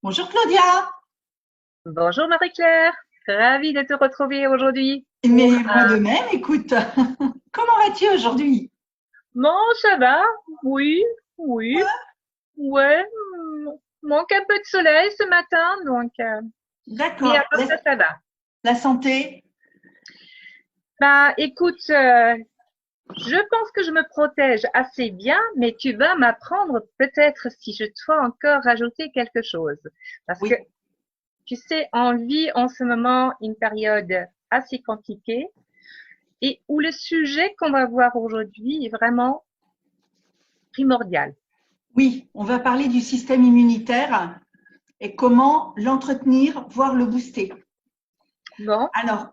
Bonjour Claudia, Bonjour Marie-Claire, ravie de te retrouver aujourd'hui pour mais moi de même, écoute, comment vas-tu aujourd'hui? Bon, ça va, oui, oui, Ouais, ouais, manque un peu de soleil ce matin, mais à d'accord, part ça, ça va. la santé, Bah, écoute, je pense que je me protège assez bien, mais tu vas m'apprendre peut-être si je dois encore rajouter quelque chose. Parce que, oui, tu sais, on vit en ce moment une période assez compliquée et où le sujet qu'on va voir aujourd'hui est vraiment primordial. oui, on va parler du système immunitaire et comment l'entretenir, voire le booster. Bon, Alors,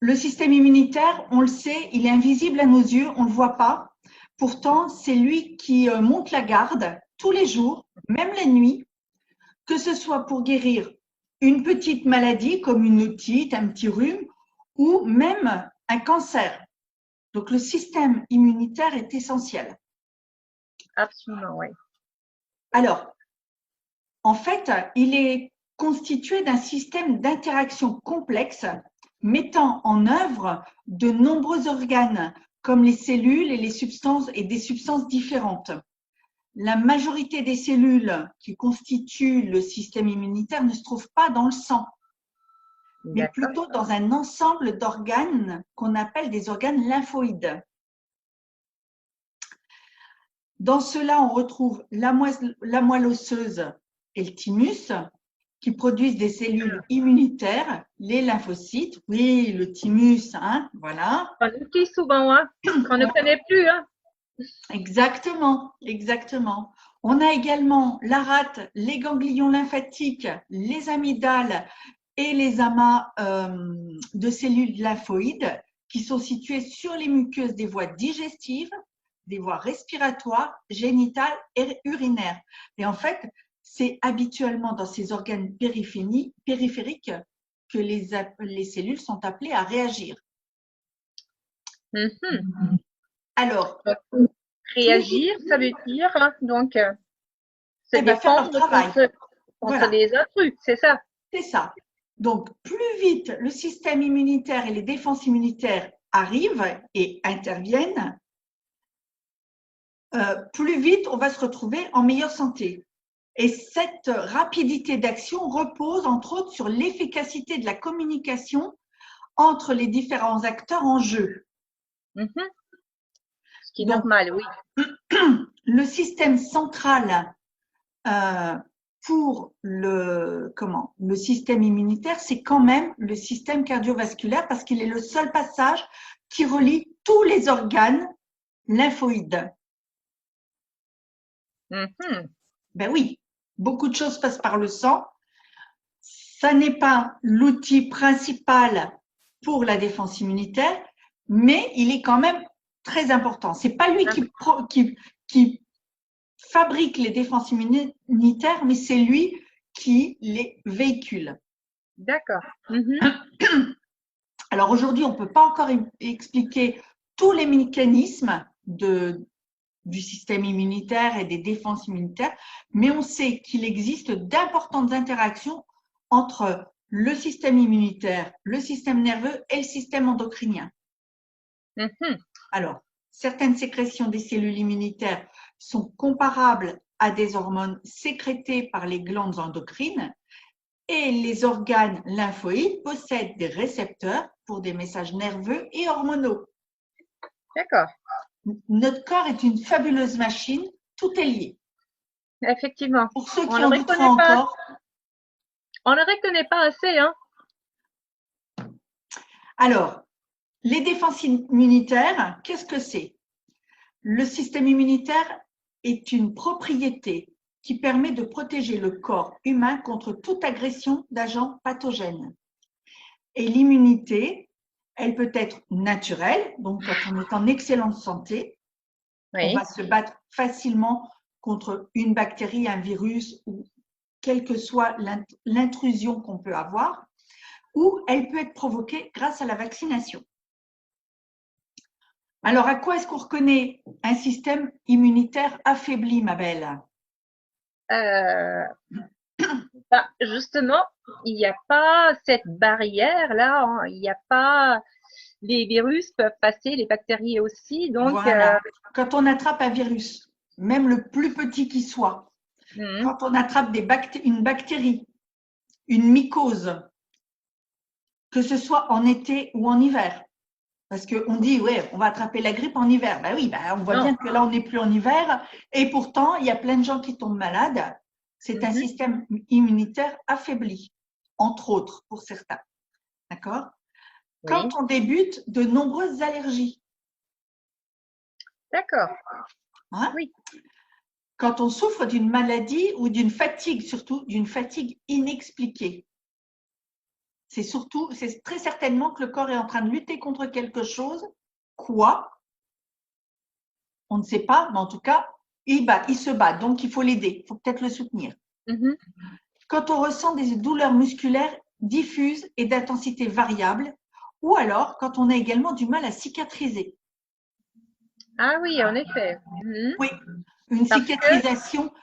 le système immunitaire, on le sait, il est invisible à nos yeux, on ne le voit pas. Pourtant, c'est lui qui monte la garde tous les jours, même la nuit, que ce soit pour guérir une petite maladie comme une otite, un petit rhume, ou même un cancer. Donc le système immunitaire est essentiel. absolument, oui. Alors, en fait, il est constitué d'un système d'interaction complexe mettant en œuvre de nombreux organes comme les cellules et les substances et des substances différentes. La majorité des cellules qui constituent le système immunitaire ne se trouvent pas dans le sang, mais D'accord. plutôt dans un ensemble d'organes qu'on appelle des organes lymphoïdes. Dans cela, on retrouve la moelle osseuse et le thymus qui produisent des cellules immunitaires, les lymphocytes, oui, le thymus, hein, voilà. On utilise souvent, hein, qu'on ne connaît plus, hein. Exactement, exactement. On a également la rate, les ganglions lymphatiques, les amygdales et les amas de cellules lymphoïdes qui sont situés sur les muqueuses des voies digestives, des voies respiratoires, génitales et urinaires. Et en fait, c'est habituellement dans ces organes périphériques que les cellules sont appelées à réagir. Mhm. Alors, plus vite, Réagir, ça veut dire, hein, se eh ben, faire leur défendre travail. contre Voilà, les intrus, c'est ça. c'est ça. Donc, plus vite le système immunitaire et les défenses immunitaires arrivent et interviennent, plus vite on va se retrouver en meilleure santé. Et cette rapidité d'action repose entre autres sur l'efficacité de la communication entre les différents acteurs en jeu. Mhm. Ce qui est Donc, normal, oui. le système central euh, pour le système immunitaire, c'est quand même le système cardiovasculaire parce qu'il est le seul passage qui relie tous les organes lymphoïdes. Mhm. Ben oui, beaucoup de choses passent par le sang. Ça n'est pas l'outil principal pour la défense immunitaire, mais il est quand même très important. C'est pas lui qui fabrique les défenses immunitaires, mais c'est lui qui les véhicule. D'accord. Mhm. Alors aujourd'hui, on ne peut pas encore expliquer tous les mécanismes du système immunitaire et des défenses immunitaires, mais on sait qu'il existe d'importantes interactions entre le système immunitaire, le système nerveux et le système endocrinien. Mhm. Alors, certaines sécrétions des cellules immunitaires sont comparables à des hormones sécrétées par les glandes endocrines et les organes lymphoïdes possèdent des récepteurs pour des messages nerveux et hormonaux. D'accord. Notre corps est une fabuleuse machine, tout est lié. Effectivement. Pour ceux On qui le en douteraient reconnaît pas, encore, on le reconnaît pas assez, hein. alors, les défenses immunitaires, qu'est-ce que c'est? Le système immunitaire est une propriété qui permet de protéger le corps humain contre toute agression d'agents pathogènes. Et l'immunité, elle peut être naturelle, donc quand on est en excellente santé, on va Oui. se battre facilement contre une bactérie, un virus ou quelle que soit l'intrusion qu'on peut avoir, ou elle peut être provoquée grâce à la vaccination. Alors, à quoi est-ce qu'on reconnaît un système immunitaire affaibli, ma belle? Euh, Bah, justement, il n'y a pas cette barrière-là, hein. Il n'y a pas, les virus peuvent passer, les bactéries aussi. Donc, Voilà. Quand on attrape un virus, même le plus petit qui soit, mhm, quand on attrape une bactérie, une mycose, que ce soit en été ou en hiver, parce qu'on dit, ouais, on va attraper la grippe en hiver. Ben oui, ben on voit non. bien que là, on n'est plus en hiver. Et pourtant, il y a plein de gens qui tombent malades. C'est un Mhm, système immunitaire affaibli, entre autres, pour certains. D'accord? Quand oui, on débute, de nombreuses allergies. d'accord. Hein? Oui, Quand on souffre d'une maladie ou d'une fatigue, surtout d'une fatigue inexpliquée. C'est très certainement que le corps est en train de lutter contre quelque chose. Quoi? On ne sait pas, mais en tout cas, il se bat, donc il faut l'aider, il faut peut-être le soutenir. mhm. Quand on ressent des douleurs musculaires diffuses et d'intensité variable, ou alors quand on a également du mal à cicatriser. Ah oui, en effet. Mhm. Oui, une Parce que, cicatrisation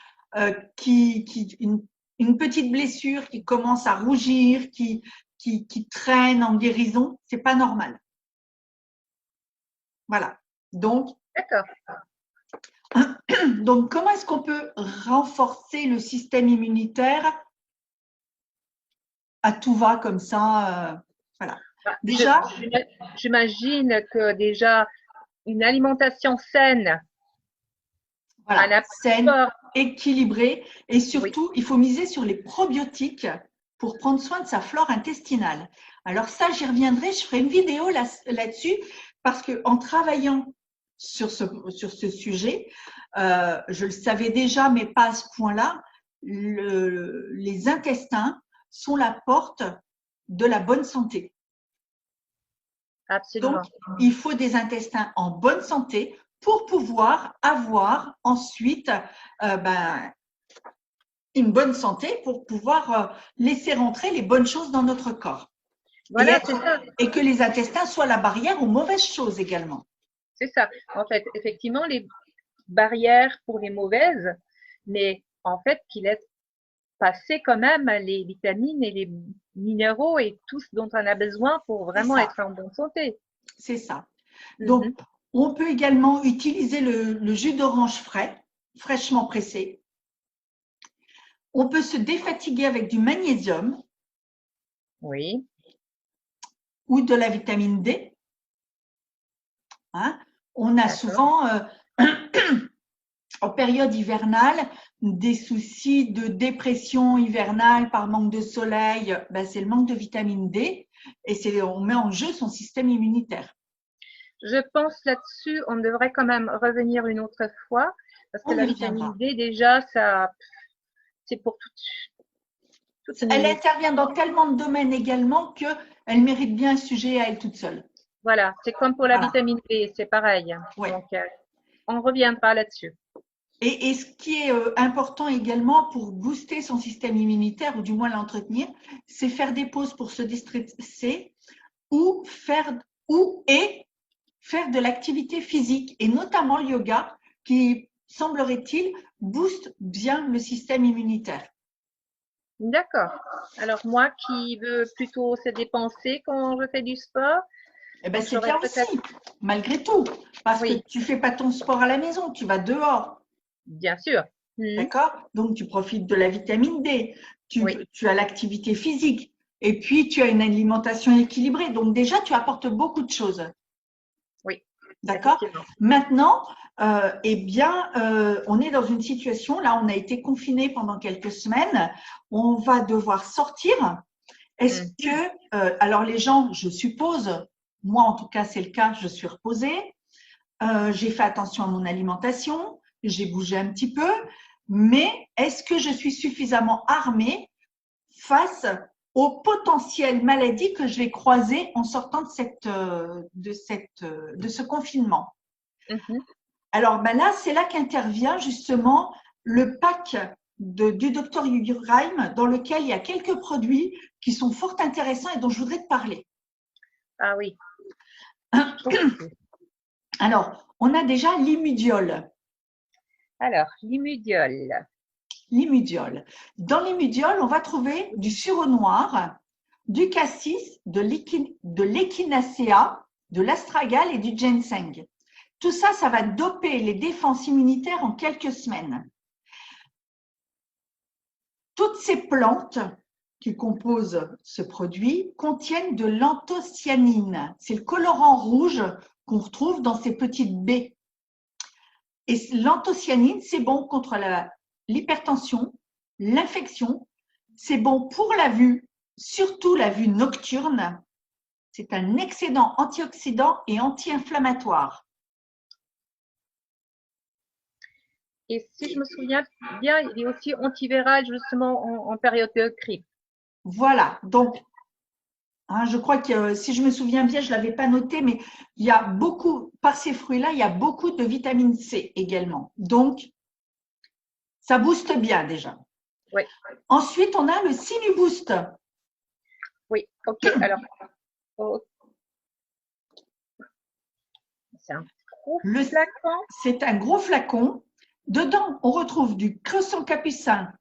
une petite blessure qui commence à rougir, qui traîne en guérison, c'est pas normal. Voilà. Donc, d'accord. donc comment est-ce qu'on peut renforcer le système immunitaire à tout va comme ça voilà. Bah, Déjà, j'imagine que déjà, une alimentation saine, un voilà, saine, apport, équilibrée et oui, surtout, il faut miser sur les probiotiques pour prendre soin de sa flore intestinale. Alors ça, j'y reviendrai, je ferai une vidéo là-dessus parce que en travaillant sur ce sujet, je le savais déjà, mais pas à ce point-là, les intestins sont la porte de la bonne santé. Donc, absolument. il faut des intestins en bonne santé pour pouvoir avoir ensuite une bonne santé, pour pouvoir laisser rentrer les bonnes choses dans notre corps. Voilà, c'est ça. Et que les intestins soient la barrière aux mauvaises choses également. C'est ça. En fait, effectivement, les barrières pour les mauvaises, mais en fait, qu'il laisse passer quand même les vitamines et les minéraux et tout ce dont on a besoin pour C'est vraiment ça, être en bonne santé. c'est ça. Donc, Mhm. on peut également utiliser le jus d'orange frais, fraîchement pressé. On peut se défatiguer avec du magnésium Oui, ou de la vitamine D. Hein. On a d'accord. souvent, en période hivernale, des soucis de dépression hivernale par manque de soleil. Ben, c'est le manque de vitamine D et on met en jeu son système immunitaire. Je pense là-dessus, on devrait quand même revenir une autre fois parce que On la y vitamine reviendra. D, déjà, ça, c'est pour toutes Elle nos, intervient dans tellement de domaines également qu'elle mérite bien un sujet à elle toute seule. voilà, c'est comme pour la Voilà. vitamine B, c'est pareil. Ouais. Donc, on reviendra là-dessus. Et ce qui est important également pour booster son système immunitaire, ou du moins l'entretenir, c'est faire des pauses pour se déstresser ou faire de l'activité physique, et notamment le yoga, qui, semblerait-il, booste bien le système immunitaire. D'accord. Alors, moi qui veux plutôt se dépenser quand je fais du sport, Eh ben, donc c'est j'aurais bien peut-être, aussi, malgré tout, parce que oui, tu fais pas ton sport à la maison, tu vas dehors. bien sûr. Mhm. D'accord? Donc, tu profites de la vitamine D, Oui, tu as l'activité physique, et puis tu as une alimentation équilibrée. Donc, déjà, tu apportes beaucoup de choses. oui, D'accord? effectivement. Maintenant, eh bien, on est dans une situation, là, on a été confiné pendant quelques semaines, on va devoir sortir. Est-ce Mhm. que, alors les gens, je suppose, moi en tout cas, c'est le cas, je suis reposée, j'ai fait attention à mon alimentation, j'ai bougé un petit peu, mais est-ce que je suis suffisamment armée face aux potentielles maladies que je vais croiser en sortant de ce confinement? Mhm. Alors ben là, c'est là qu'intervient justement le pack du docteur Uraim, dans lequel il y a quelques produits qui sont fort intéressants et dont je voudrais te parler. Ah oui, je t'écoute. Alors, on a déjà l'Imudiol. Alors, l'immudiol. L'immudiol. Dans l'immudiol, on va trouver du sureau noir, du cassis, de l'échinacea, de l'astragale et du ginseng. Tout ça, ça va doper les défenses immunitaires en quelques semaines. Toutes ces plantes qui composent ce produit contiennent de l'anthocyanine. C'est le colorant rouge qu'on retrouve dans ces petites baies. Et l'anthocyanine, c'est bon contre l'hypertension, l'infection, c'est bon pour la vue, surtout la vue nocturne. C'est un excellent antioxydant et anti-inflammatoire. Et si je me souviens bien, il est aussi antiviral justement en période de grippe. Voilà, donc je crois que si je me souviens bien, je ne l'avais pas noté, mais il y a beaucoup, par ces fruits-là, il y a beaucoup de vitamine C également. Donc, ça booste bien déjà. Oui. Ensuite, on a le Sinuboost. Oui, ok. Alors, c'est un gros flacon. C'est un gros flacon. Dedans, on retrouve du cresson capucin,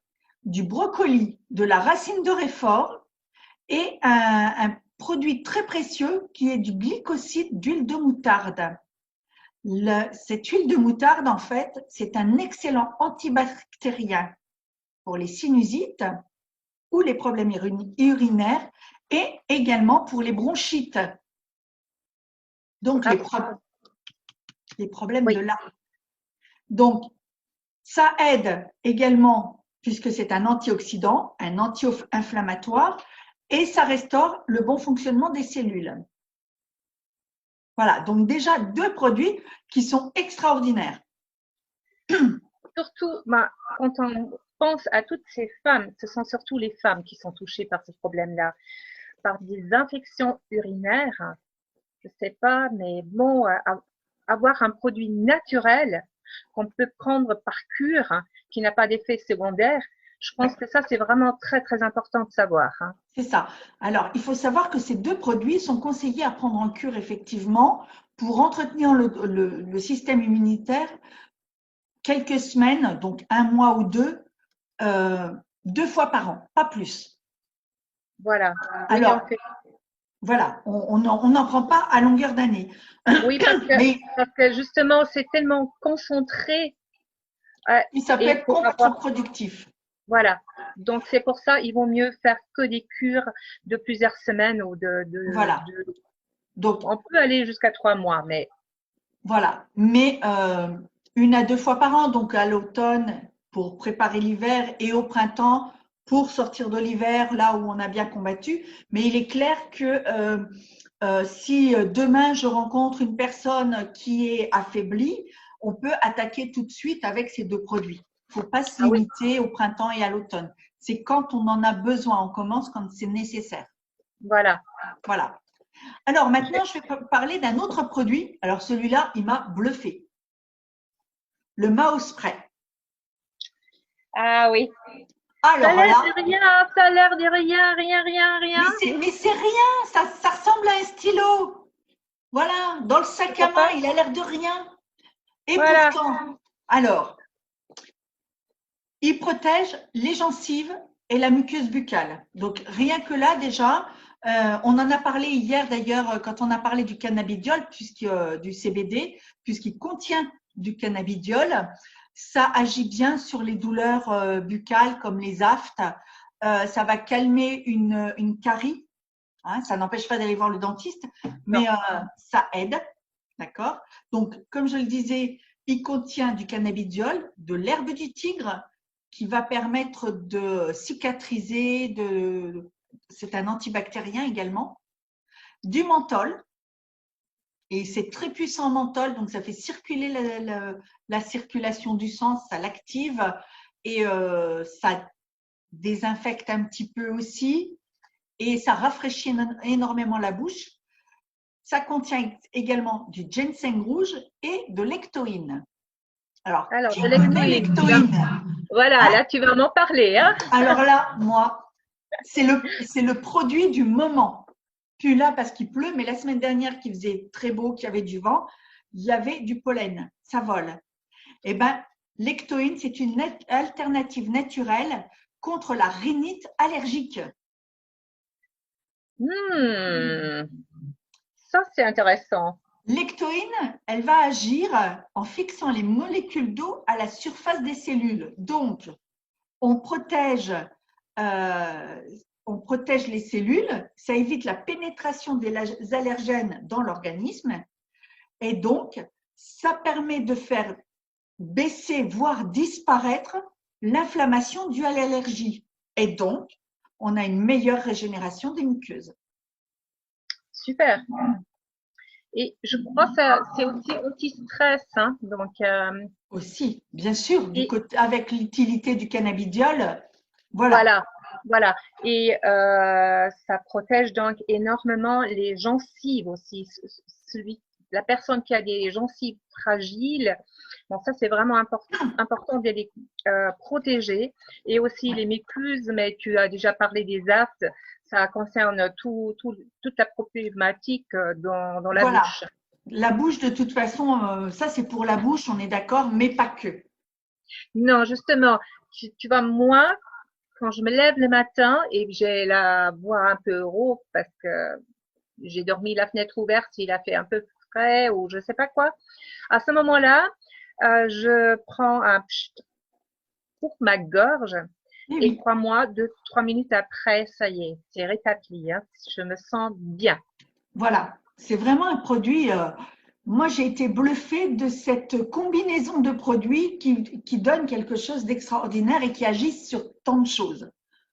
du brocoli, de la racine de réfort et un produit très précieux qui est du glycoside d'huile de moutarde. Cette huile de moutarde, en fait, c'est un excellent antibactérien pour les sinusites ou les problèmes urinaires et également pour les bronchites. Donc, les problèmes de la. Donc, ça aide également, puisque c'est un antioxydant, un anti-inflammatoire, et ça restaure le bon fonctionnement des cellules. Voilà, donc déjà 2 produits qui sont extraordinaires. Surtout, quand on pense à toutes ces femmes, ce sont surtout les femmes qui sont touchées par ce problème-là, par des infections urinaires, je ne sais pas, mais bon, avoir un produit naturel qu'on peut prendre par cure, qui n'a pas d'effet secondaire, je pense que ça, c'est vraiment très, très important de savoir. C'est ça. Alors, il faut savoir que ces 2 produits sont conseillés à prendre en cure, effectivement, pour entretenir le système immunitaire quelques semaines, donc 1 mois ou 2, 2 fois par an, pas plus. Voilà. Alors, voilà, on n'en prend pas à longueur d'année. Oui, parce que justement, c'est tellement concentré. Et ça peut être contre-productif. Voilà. Donc, c'est pour ça il vaut mieux faire que des cures de plusieurs semaines ou Voilà. Donc, on peut aller jusqu'à 3 mois, mais. Voilà. Mais 1 à 2 fois par an, donc à l'automne pour préparer l'hiver et au printemps pour sortir de l'hiver là où on a bien combattu. Mais il est clair que si demain je rencontre une personne qui est affaiblie, on peut attaquer tout de suite avec ces 2 produits. Il ne faut pas se limiter au printemps et à l'automne. C'est quand on en a besoin, on commence quand c'est nécessaire. Voilà. Voilà. Alors maintenant, je vais parler d'un autre produit. Alors celui-là, il m'a bluffé. Le Mao Spray. Ah oui. Alors, ça a l'air de rien, ça a l'air de rien. Mais c'est rien, ça ressemble à un stylo. Voilà, dans le sac à main, il a l'air de rien. Et voilà. Pourtant, alors, il protège les gencives et la muqueuse buccale. Donc, rien que là, déjà, on en a parlé hier d'ailleurs quand on a parlé du cannabidiol, du CBD, puisqu'il contient du cannabidiol. Ça agit bien sur les douleurs buccales comme les aftes. Ça va calmer une carie. Hein, ça n'empêche pas d'aller voir le dentiste, mais ça aide. D'accord? Donc, comme je le disais, il contient du cannabidiol, de l'herbe du tigre, qui va permettre de cicatriser, c'est un antibactérien également, du menthol, et c'est très puissant en menthol, donc ça fait circuler la circulation du sang, ça l'active et ça désinfecte un petit peu aussi et ça rafraîchit énormément la bouche. Ça contient également du ginseng rouge et de l'ectoïne. Alors de l'ectoïne. Voilà, hein? Là, tu vas m'en parler. Hein? Alors là, moi, c'est le produit du moment. Puis là, parce qu'il pleut, mais la semaine dernière, qu'il faisait très beau, qu'il y avait du vent, il y avait du pollen. Ça vole. Eh bien, L'ectoïne, c'est une alternative naturelle contre la rhinite allergique. Ça, c'est intéressant. L'ectoïne, elle va agir en fixant les molécules d'eau à la surface des cellules. Donc, on protège les cellules, ça évite la pénétration des allergènes dans l'organisme et donc, ça permet de faire baisser, voire disparaître l'inflammation due à l'allergie. Et donc, on a une meilleure régénération des muqueuses. Super. Et je crois que c'est aussi anti-stress. Hein, donc, aussi, bien sûr, avec l'utilité du cannabidiol. Voilà. Et ça protège donc énormément les gencives aussi. La personne qui a des gencives fragiles, bon, ça c'est vraiment important de les protéger. Et aussi les muqueuses, mais tu as déjà parlé des aftes, ça concerne toute la problématique dans la bouche. La bouche, de toute façon, ça c'est pour la bouche, on est d'accord, mais pas que. Non, justement, tu vois, moi, quand je me lève le matin et que j'ai la voix un peu rauque parce que j'ai dormi la fenêtre ouverte, il a fait un peu frais ou je sais pas quoi, à ce moment-là, je prends un pcht pour ma gorge et crois-moi, 2-3 minutes après, ça y est, c'est rétabli. Hein, je me sens bien. Voilà, c'est vraiment un produit. Moi, j'ai été bluffée de cette combinaison de produits qui donne quelque chose d'extraordinaire et qui agissent sur tant de choses.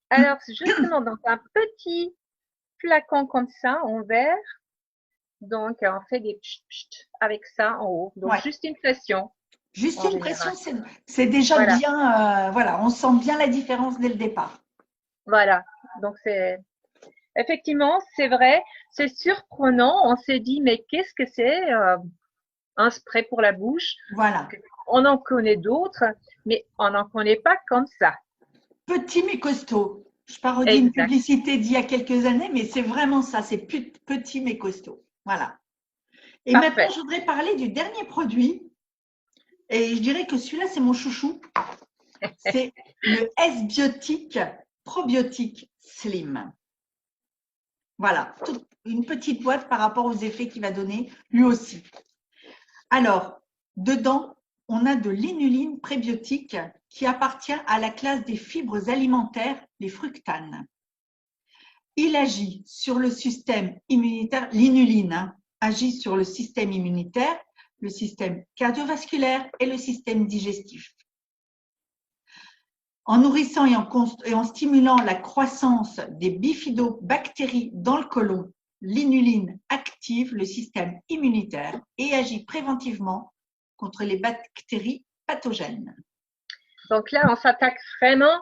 Alors, justement, dans un petit flacon comme ça, en verre, donc on fait des pcht avec ça en haut. Donc, juste une pression. Juste une pression, c'est déjà bien. Voilà, on sent bien la différence dès le départ. Voilà, donc c'est effectivement, c'est vrai, c'est surprenant. On s'est dit, mais qu'est-ce que c'est un spray pour la bouche? Voilà. On en connaît d'autres, mais on n'en connaît pas comme ça. Petit mais costaud. Je parodie une publicité d'il y a quelques années, mais c'est vraiment ça, c'est petit mais costaud. Voilà. Et maintenant, je voudrais parler du dernier produit. Et je dirais que celui-là, c'est mon chouchou. C'est le S-Biotique Probiotique Slim. Voilà, une petite boîte par rapport aux effets qu'il va donner lui aussi. Alors, dedans, on a de l'inuline prébiotique qui appartient à la classe des fibres alimentaires, les fructanes. Il agit sur le système immunitaire, l'inuline agit sur le système immunitaire, le système cardiovasculaire et le système digestif. En nourrissant et en stimulant la croissance des bifidobactéries dans le côlon, l'inuline active le système immunitaire et agit préventivement contre les bactéries pathogènes. Donc là, on s'attaque vraiment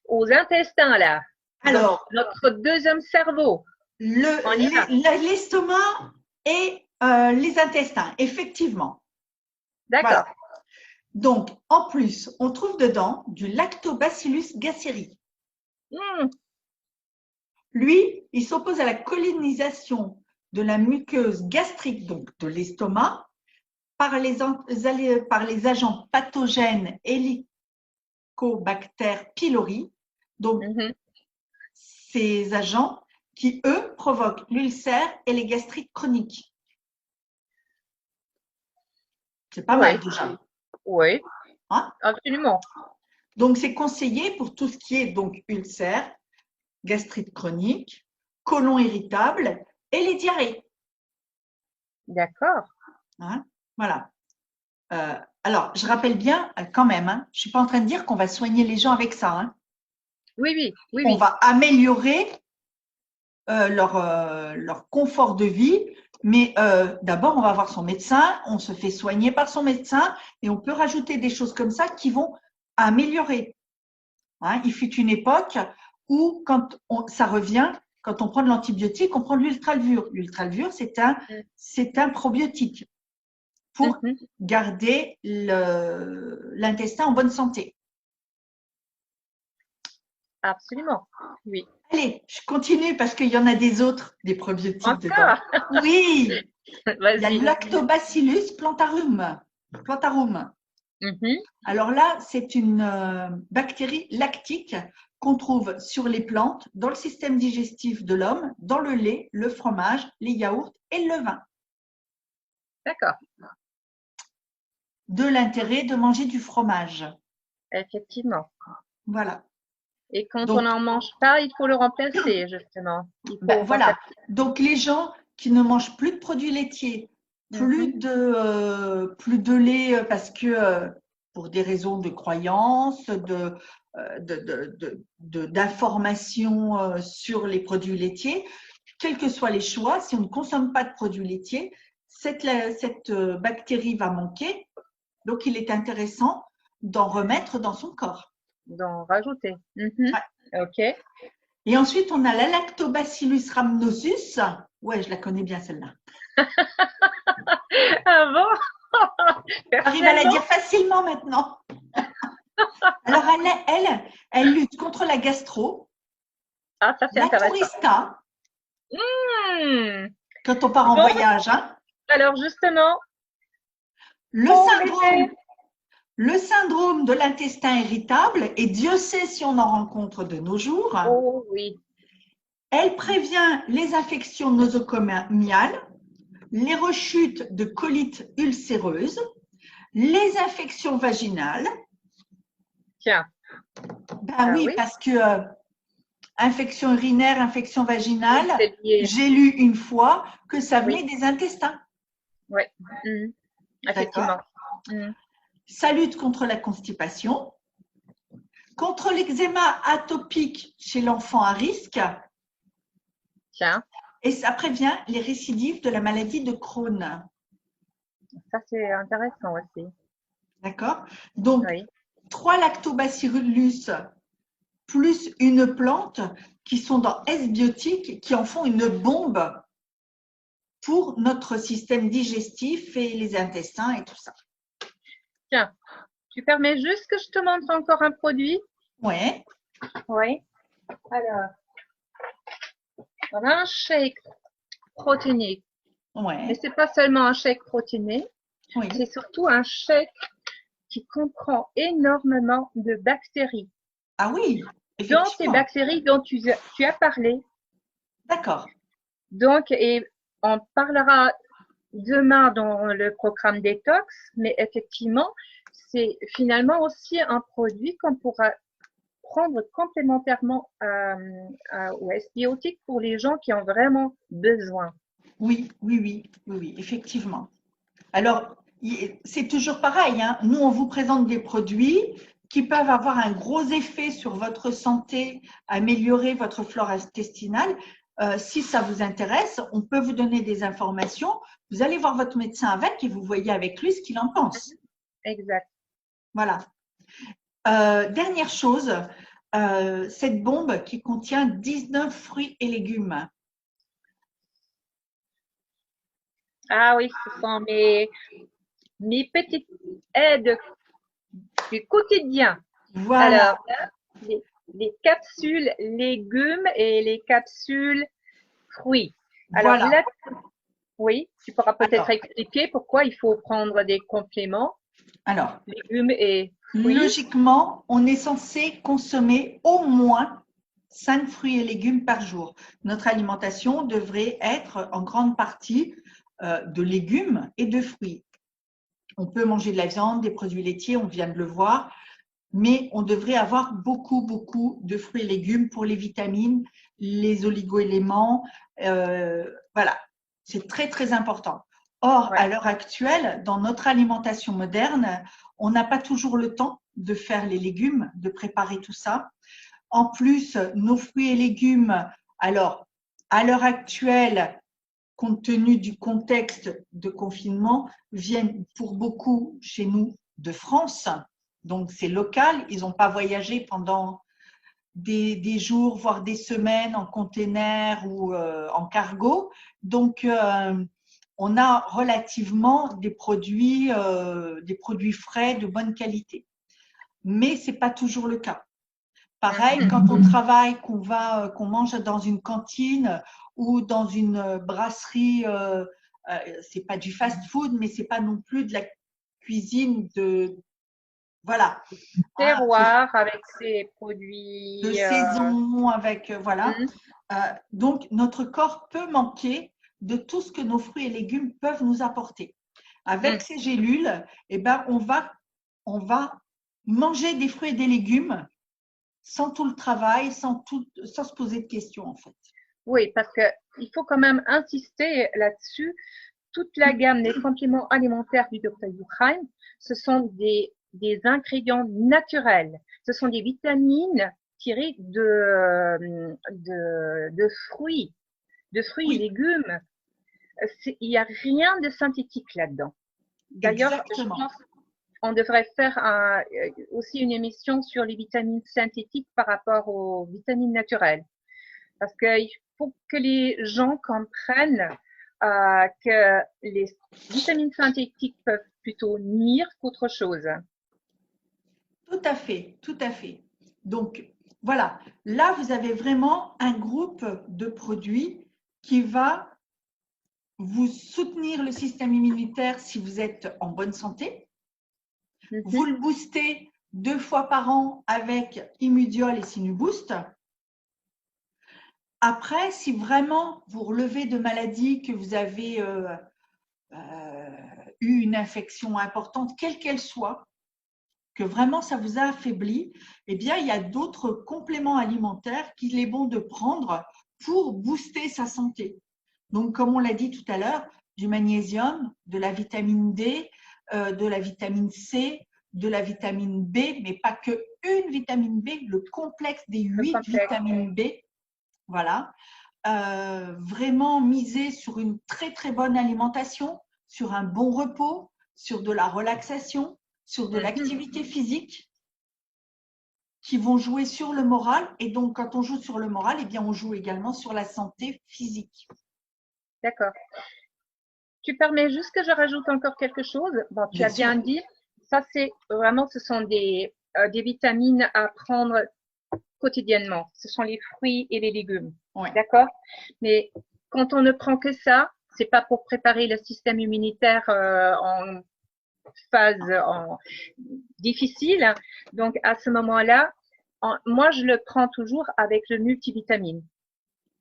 aux intestins, là. Alors, notre deuxième cerveau. L'estomac et les intestins, effectivement. D'accord. Voilà. Donc, en plus, on trouve dedans du Lactobacillus gasseri. Lui, il s'oppose à la colonisation de la muqueuse gastrique, donc de l'estomac, par les agents pathogènes Helicobacter pylori. Donc, ces agents qui, eux, provoquent l'ulcère et les gastrites chroniques. C'est pas mal déjà. Oui, hein? Absolument. Donc, c'est conseillé pour tout ce qui est donc ulcère, gastrite chronique, côlon irritable et les diarrhées. D'accord. Hein? Voilà. Alors, je rappelle bien quand même, hein, je ne suis pas en train de dire qu'on va soigner les gens avec ça. Hein. Oui. On va améliorer leur confort de vie. Mais d'abord, on va voir son médecin, on se fait soigner par son médecin et on peut rajouter des choses comme ça qui vont améliorer. Hein, il fut une époque où, quand ça revient, quand on prend de l'antibiotique, on prend de l'ultralevure. L'ultralevure, c'est un probiotique pour garder l'intestin en bonne santé. Absolument, oui. Allez, je continue parce qu'il y en a des autres, des probiotiques dedans. Oui, il y a le Lactobacillus plantarum. Mhm. Alors là, c'est une bactérie lactique qu'on trouve sur les plantes, dans le système digestif de l'homme, dans le lait, le fromage, les yaourts et le vin. D'accord, De l'intérêt de manger du fromage. effectivement. Voilà. Et quand on Donc, n'en mange pas, il faut le remplacer, justement. Il ben, faut voilà. remplacer. Donc, les gens qui ne mangent plus de produits laitiers, Mhm. plus de lait parce que pour des raisons de croyance, d'information sur les produits laitiers, quels que soient les choix, si on ne consomme pas de produits laitiers, cette bactérie va manquer. Donc, il est intéressant d'en remettre dans son corps. D'en rajouter. Mhm. Ouais. Ok. Et ensuite, on a la Lactobacillus rhamnosus. Ouais, je la connais bien celle-là. Ah bon? J'arrive à la Personnellement? dire facilement maintenant. Alors, elle lutte contre la gastro, Ah, ça c'est la intéressant. tourista, Hmm. quand on part en Bon, voyage, hein, alors justement, le pour syndrome, l'aider. le syndrome de l'intestin irritable, et Dieu sait si on en rencontre de nos jours. Oh oui. Elle prévient les infections nosocomiales, les rechutes de colite ulcéreuse, les infections vaginales. Tiens. Ben Ah oui, oui. parce que infection urinaire, infection Oui, vaginale, c'est lié. j'ai lu une fois que ça venait Oui. des intestins. Oui. Mhm. D'accord. Effectivement. Mhm. Ça lutte contre la constipation, contre l'eczéma atopique chez l'enfant à risque, Tiens, et ça prévient les récidives de la maladie de Crohn. ça c'est intéressant aussi. D'accord. Donc, Oui. 3 lactobacillus plus une plante qui sont dans S-biotique, qui en font une bombe pour notre système digestif et les intestins et tout ça. Tiens, tu permets juste que je te montre encore un produit? Ouais, Oui. Alors, on a un shake protéiné. Mais ouais, c'est pas seulement un shake protéiné, c'est oui. surtout un shake qui comprend énormément de bactéries. Ah oui, Dans ces effectivement. bactéries dont tu as parlé, D'accord. donc, et on parlera demain dans le programme détox, mais effectivement, c'est finalement aussi un produit qu'on pourra prendre complémentairement au S-biotique pour les gens qui ont vraiment besoin. Oui, oui, oui, oui, oui, effectivement. Alors, c'est toujours pareil, hein. Nous, on vous présente des produits qui peuvent avoir un gros effet sur votre santé, améliorer votre flore intestinale. Si ça vous intéresse, on peut vous donner des informations. Vous allez voir votre médecin avec et vous voyez avec lui ce qu'il en pense. Exact. Voilà. Dernière chose, cette bombe qui contient 19 fruits et légumes. Ah oui, ce sont mes petites aides du quotidien. Voilà, Alors, les, les capsules légumes et les capsules fruits. Alors voilà. là, oui, tu pourras peut-être Alors, expliquer pourquoi il faut prendre des compléments, alors, légumes et fruits. logiquement, on est censé consommer au moins 5 fruits et légumes par jour. Notre alimentation devrait être en grande partie de légumes et de fruits. On peut manger de la viande, des produits laitiers, on vient de le voir, mais on devrait avoir beaucoup, beaucoup de fruits et légumes pour les vitamines, les oligo-éléments. Voilà, c'est très, très important. Or, Ouais. à l'heure actuelle, dans notre alimentation moderne, on n'a pas toujours le temps de faire les légumes, de préparer tout ça. En plus, nos fruits et légumes, alors, à l'heure actuelle, compte tenu du contexte de confinement, viennent pour beaucoup chez nous de France. Donc, c'est local. Ils n'ont pas voyagé pendant des jours, voire des semaines en container ou en cargo. Donc, on a relativement des produits frais de bonne qualité. Mais ce n'est pas toujours le cas. Pareil, Mhm. quand on travaille, qu'on mange dans une cantine ou dans une brasserie, c'est pas du fast-food, mais c'est pas non plus de la cuisine Voilà. Terroir avec ses De produits. saison, avec, voilà. Hmm, Donc, notre corps peut manquer de tout ce que nos fruits et légumes peuvent nous apporter. Avec hmm. ces gélules, eh ben, on va manger des fruits et des légumes sans tout le travail, sans se poser de questions, en fait. Oui, parce que il faut quand même insister là-dessus. Toute la gamme des compléments alimentaires du Dr Yuchheim, ce sont des ingrédients naturels. Ce sont des vitamines tirées de fruits et Oui, légumes. Il n'y a rien de synthétique là-dedans. D'ailleurs, je exactement. pense qu'on devrait faire aussi une émission sur les vitamines synthétiques par rapport aux vitamines naturelles. Parce qu'il faut que les gens comprennent que les vitamines synthétiques peuvent plutôt nuire qu'autre chose. Tout à fait, tout à fait. Donc, voilà, là, vous avez vraiment un groupe de produits qui va vous soutenir le système immunitaire si vous êtes en bonne santé. Vous Mhm. le boostez 2 fois par an avec Immudiol et Sinuboost. Après, si vraiment vous relevez de maladies, que vous avez eu une infection importante, quelle qu'elle soit, que vraiment ça vous a affaibli, eh bien, il y a d'autres compléments alimentaires qu'il est bon de prendre pour booster sa santé. Donc, comme on l'a dit tout à l'heure, du magnésium, de la vitamine D, de la vitamine C, de la vitamine B, mais pas que une vitamine B, le complexe des Le 8 complexe. vitamines B. Voilà. Vraiment miser sur une très très bonne alimentation, sur un bon repos, sur de la relaxation, sur de Mhm. l'activité physique qui vont jouer sur le moral. Et donc, quand on joue sur le moral, eh bien, on joue également sur la santé physique. D'accord. Tu permets juste que je rajoute encore quelque chose? Bon, tu Bien as bien sûr. dit, ça c'est vraiment, ce sont des vitamines à prendre quotidiennement. Ce sont les fruits et les légumes. Oui. D'accord? Mais quand on ne prend que ça, c'est pas pour préparer le système immunitaire en phase difficile. Donc à ce moment-là, moi je le prends toujours avec le multivitamine.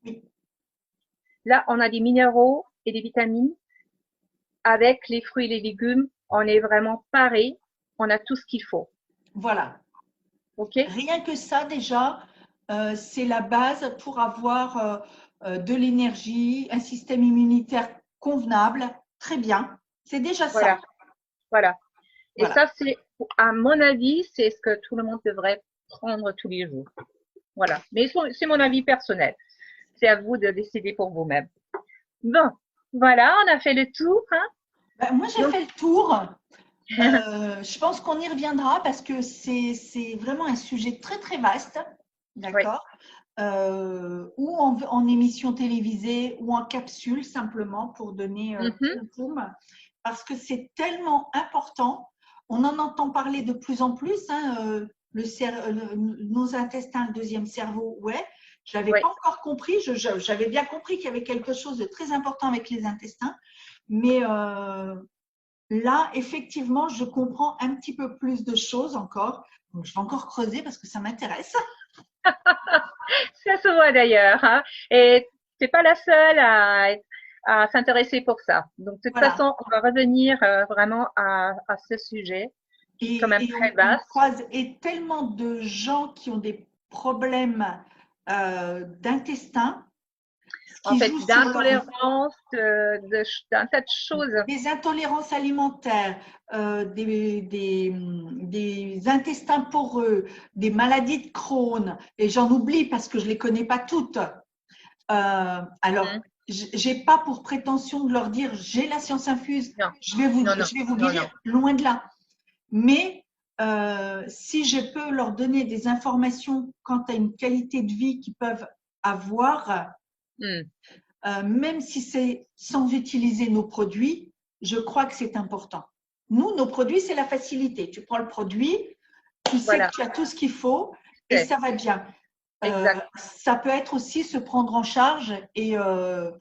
Oui. Là, on a des minéraux et des vitamines. Avec les fruits et les légumes, on est vraiment paré. On a tout ce qu'il faut. Voilà. OK? Rien que ça, déjà, c'est la base pour avoir de l'énergie, un système immunitaire convenable. Très bien. C'est déjà ça. Voilà, voilà. Et Voilà. ça, c'est, à mon avis, c'est ce que tout le monde devrait prendre tous les jours. Voilà. Mais c'est mon avis personnel. C'est à vous de décider pour vous-même. Bon, voilà, on a fait le tour. Hein. Ben, moi, j'ai Donc, fait le tour. Je pense qu'on y reviendra parce que c'est vraiment un sujet très, très vaste. oui. D'accord? Ou en émission télévisée ou en capsule simplement pour donner Mhm, poum poum, parce que c'est tellement important. On en entend parler de plus en plus, hein, nos intestins, le deuxième cerveau, ouais. Je l'avais oui. pas encore compris. J'avais bien compris qu'il y avait quelque chose de très important avec les intestins, mais là, effectivement, je comprends un petit peu plus de choses encore. Donc, je vais encore creuser parce que ça m'intéresse. Ça se voit d'ailleurs. Hein. Et c'est pas la seule à s'intéresser pour ça. Donc, de toute Voilà. façon, on va revenir vraiment à ce sujet qui est quand même Et très on vaste. croise tellement de gens qui ont des problèmes d'intestin, ce En qui fait, joue sur d'intolérance, d'un tas de choses. des intolérances alimentaires, des intestins poreux, des maladies de Crohn, et j'en oublie parce que je ne les connais pas toutes. Alors, Mhm. j'ai pas pour prétention de leur dire j'ai la science infuse, Non, non, non, je vais vous non, non. guérir, loin de là. Mais si je peux leur donner des informations quant à une qualité de vie qu'ils peuvent avoir, Hmm. même si c'est sans utiliser nos produits, je crois que c'est important. Nous, nos produits, c'est la facilité. Tu prends le produit, tu sais que Voilà, tu as tout ce qu'il faut et c'est ça va bien. exact. Ça peut être aussi se prendre en charge et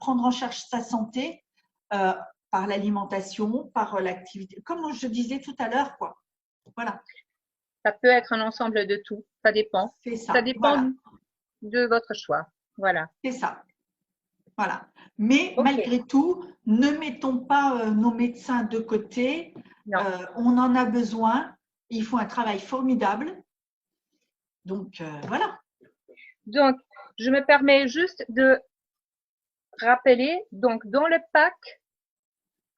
prendre en charge sa santé euh, par l'alimentation, par l'activité. Comme je disais tout à l'heure, quoi. Voilà. Ça peut être un ensemble de tout. Ça dépend. C'est Ça ça. dépend Voilà. de votre choix. Voilà. C'est ça. Voilà. Mais OK. malgré tout, ne mettons pas nos médecins de côté. Non. On en a besoin. Ils font un travail formidable. Donc, voilà. Donc, je me permets juste de rappeler, donc, dans le pack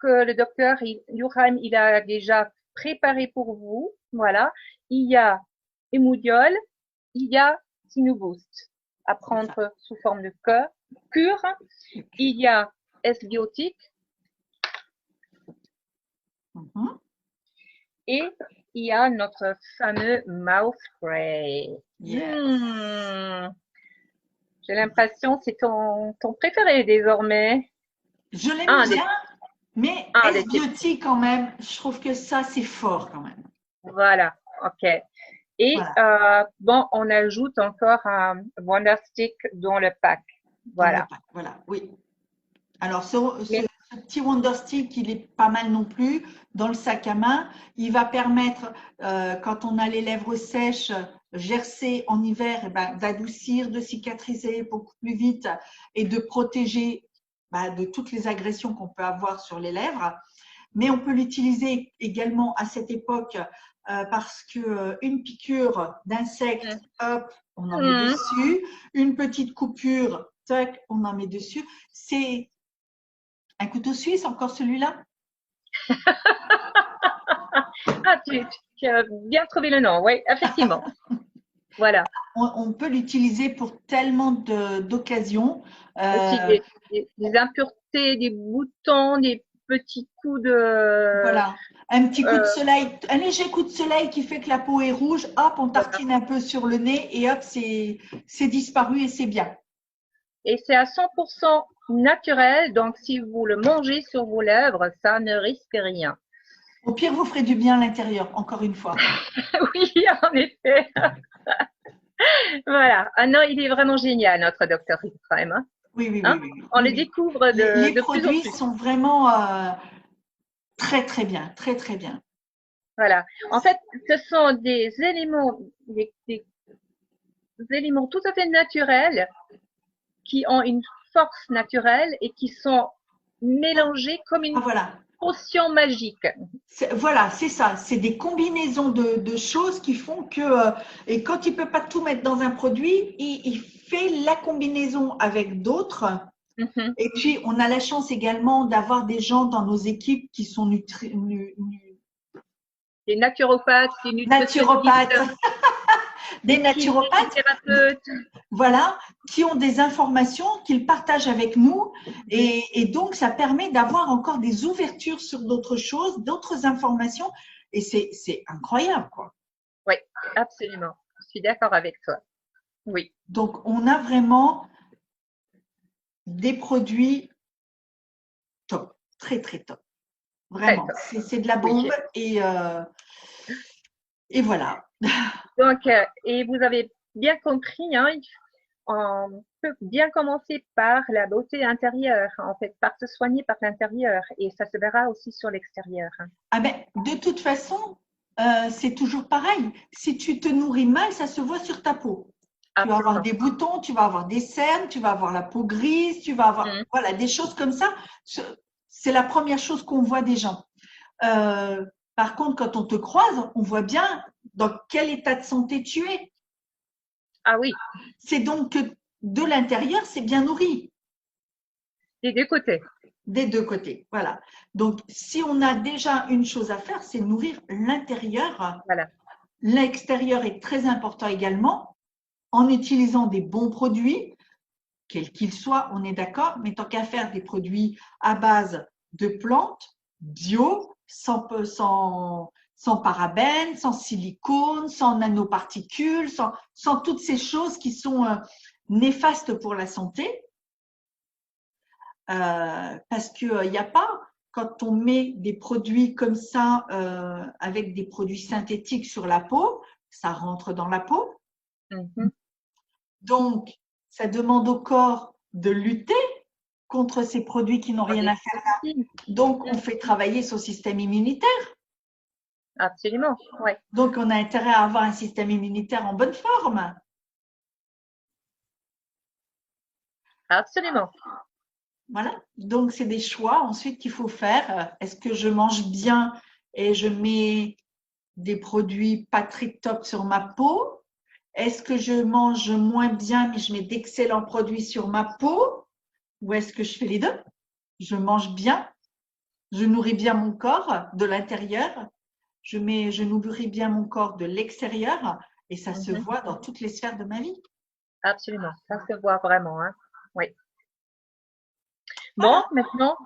que le docteur Yourheim, il a déjà préparé pour vous, voilà, il y a Emudiol, il y a Sinuboost à prendre sous forme de cure, il y a S-biotique et il y a notre fameux mouth spray. Yes. J'ai l'impression que c'est ton préféré désormais. Je l'aime bien, mais Ah, S-Beauty quand même, je trouve que ça, c'est fort quand même. Voilà, ok. Et Voilà. bon, on ajoute encore un Wonderstick dans le pack. Dans le Voilà. pack, voilà, oui. Alors, ce petit Wonderstick, il est pas mal non plus dans le sac à main. Il va permettre, quand on a les lèvres sèches, gercées en hiver, eh ben, d'adoucir, de cicatriser beaucoup plus vite et de protéger de toutes les agressions qu'on peut avoir sur les lèvres. Mais on peut l'utiliser également à cette époque parce que une piqûre d'insecte, hop, on en met dessus. Une petite coupure, tac, on en met dessus. C'est un couteau suisse, encore celui-là? Ah, tu as bien trouvé le nom, oui, effectivement. Voilà. On peut l'utiliser pour tellement d'occasions. Aussi des impuretés, des boutons, des petits coups de… Voilà, un petit coup de soleil, un léger coup de soleil qui fait que la peau est rouge, hop, on tartine un peu sur le nez et hop, c'est disparu et c'est bien. Et c'est à 100% naturel, donc si vous le mangez sur vos lèvres, ça ne risque rien. Au pire, vous ferez du bien à l'intérieur, encore une fois. Oui, en effet. Voilà. Ah non, il est vraiment génial, notre docteur Ibrahim. Hein. Oui, oui, Hein, oui, oui. on Oui, le oui. découvre Les de plus en produits plus. sont vraiment très, très bien, très, très bien. Voilà. En fait, ce sont des éléments tout à fait naturels qui ont une force naturelle et qui sont mélangés comme une potion magique. Voilà, c'est ça. C'est des combinaisons de choses qui font que, et quand il ne peut pas tout mettre dans un produit, il fait la combinaison avec d'autres. Et puis, on a la chance également d'avoir des gens dans nos équipes qui sont des naturopathes, des naturopathes. Des naturopathes, thérapeutes. voilà, qui ont des informations qu'ils partagent avec nous et donc ça permet d'avoir encore des ouvertures sur d'autres choses, d'autres informations et c'est incroyable quoi. Oui, absolument. Je suis d'accord avec toi. Oui. Donc on a vraiment des produits top, très très top. Vraiment, c'est de la bombe et voilà. Donc, et vous avez bien compris, hein, on peut bien commencer par la beauté intérieure, en fait, par se soigner par l'intérieur, et ça se verra aussi sur l'extérieur. Ah ben, de toute façon, c'est toujours pareil. Si tu te nourris mal, ça se voit sur ta peau. Tu vas avoir des boutons, tu vas avoir des cernes, tu vas avoir la peau grise, tu vas avoir voilà, des choses comme ça. C'est la première chose qu'on voit des gens. Par contre, quand on te croise, on voit bien dans quel état de santé tu es. Ah oui. C'est donc que de l'intérieur, c'est bien nourri. Des deux côtés. Des deux côtés, voilà. Donc, si on a déjà une chose à faire, c'est nourrir l'intérieur. Voilà. L'extérieur est très important également, en utilisant des bons produits, quels qu'ils soient, on est d'accord, mais tant qu'à faire des produits à base de plantes, bio, sans parabènes, sans silicone, sans nanoparticules, sans toutes ces choses qui sont néfastes pour la santé. Parce qu'il n'y a pas, quand on met des produits comme ça, avec des produits synthétiques sur la peau, ça rentre dans la peau. Donc, ça demande au corps de lutter contre ces produits qui n'ont rien à faire là. Donc, on fait travailler son système immunitaire. Absolument, oui, Donc, on a intérêt à avoir un système immunitaire en bonne forme. absolument. Voilà. Donc, c'est des choix ensuite qu'il faut faire. Est-ce que je mange bien et je mets des produits pas très top sur ma peau? Est-ce que je mange moins bien mais je mets d'excellents produits sur ma peau? Ou est-ce que je fais les deux? Je mange bien, je nourris bien mon corps de l'intérieur, je nourris bien mon corps de l'extérieur et ça se Mhm. voit dans toutes les sphères de ma vie. Absolument, ça se voit vraiment, hein. Oui. Bon, Voilà. maintenant,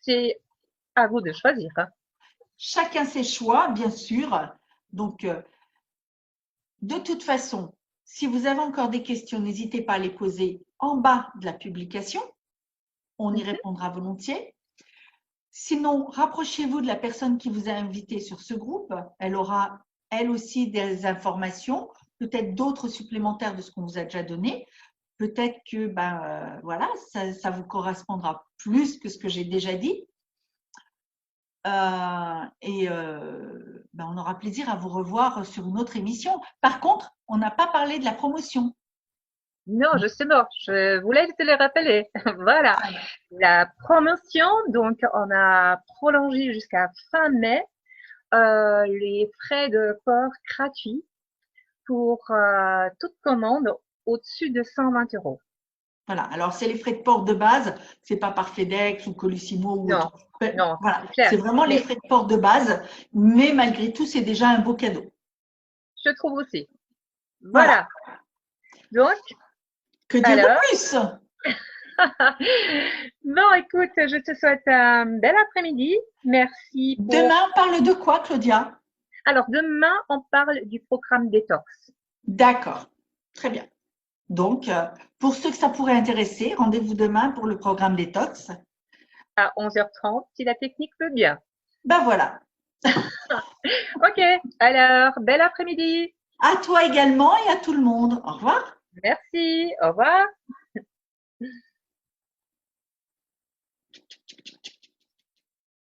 c'est à vous de choisir, hein. Chacun ses choix, bien sûr. Donc, de toute façon, si vous avez encore des questions, n'hésitez pas à les poser en bas de la publication. On y Mhm. répondra volontiers. Sinon, rapprochez-vous de la personne qui vous a invité sur ce groupe. Elle aura, elle aussi, des informations, peut-être d'autres supplémentaires de ce qu'on vous a déjà donné. Peut-être que voilà, ça vous correspondra plus que ce que j'ai déjà dit. On aura plaisir à vous revoir sur une autre émission. Par contre, on n'a pas parlé de la promotion. Non, justement, je voulais te le rappeler. Voilà. La promotion, donc, on a prolongé jusqu'à fin mai les frais de port gratuits pour toute commande au-dessus de 120 euros. Voilà. Alors, c'est les frais de port de base. C'est pas par FedEx ou Colissimo ou Non, autre. non, Voilà. c'est clair. C'est vraiment les Mais frais de port de base. Mais malgré tout, c'est déjà un beau cadeau. je trouve aussi. Voilà. Voilà. Donc, Que dire de alors, plus? bon, écoute, je te souhaite un bel après-midi. Merci pour. Demain, on parle de quoi, Claudia? Alors, demain, on parle du programme Détox D'accord. Très bien. Donc, pour ceux que ça pourrait intéresser, rendez-vous demain pour le programme Détox. à 11h30, si la technique veut bien. Ben voilà. Ok, alors, bel après-midi. À toi également et à tout le monde. Au revoir. Merci, au revoir.